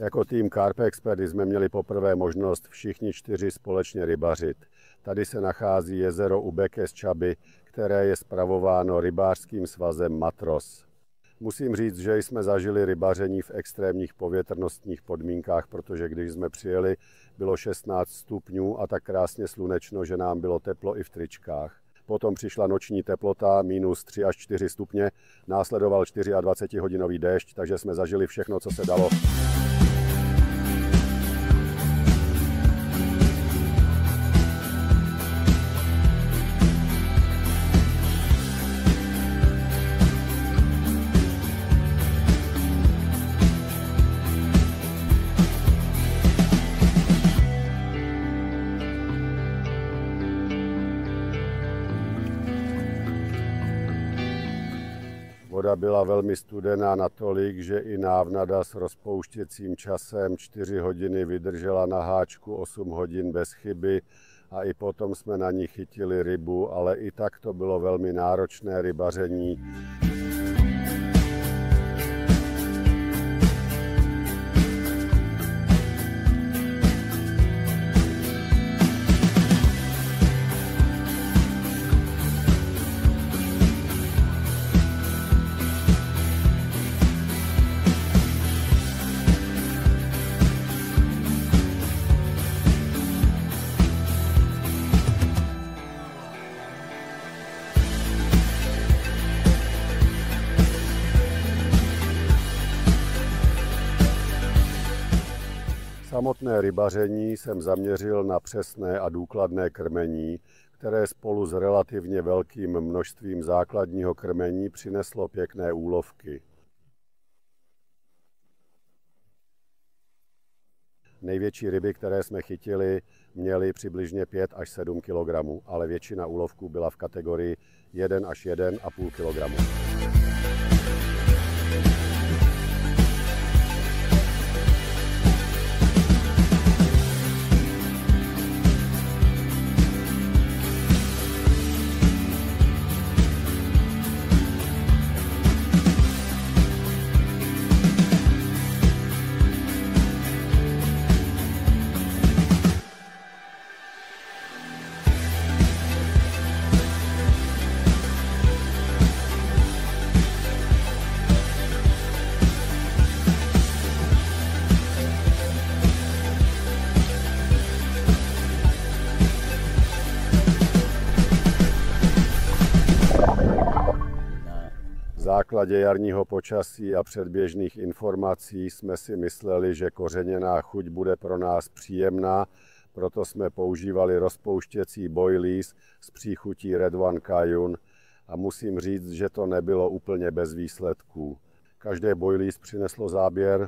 Jako tým Carp Expert jsme měli poprvé možnost všichni 4 společně rybařit. Tady se nachází jezero Ubeke z Čaby, které je spravováno rybářským svazem Matros. Musím říct, že jsme zažili rybaření v extrémních povětrnostních podmínkách, protože když jsme přijeli, bylo 16 stupňů a tak krásně slunečno, že nám bylo teplo i v tričkách. Potom přišla noční teplota, minus 3 až 4 stupně, následoval 24-hodinový déšť, takže jsme zažili všechno, co se dalo. Voda byla velmi studená natolik, že i návnada s rozpouštěcím časem 4 hodiny vydržela na háčku 8 hodin bez chyby a i potom jsme na ní chytili rybu, ale i tak to bylo velmi náročné rybaření. Samotné rybaření jsem zaměřil na přesné a důkladné krmení, které spolu s relativně velkým množstvím základního krmení přineslo pěkné úlovky. Největší ryby, které jsme chytili, měly přibližně 5 až 7 kg, ale většina úlovků byla v kategorii 1 až 1,5 kg. V základě jarního počasí a předběžných informací jsme si mysleli, že kořeněná chuť bude pro nás příjemná, proto jsme používali rozpouštěcí boilies s příchutí Red One Cajun a musím říct, že to nebylo úplně bez výsledků. Každé boilies přineslo záběr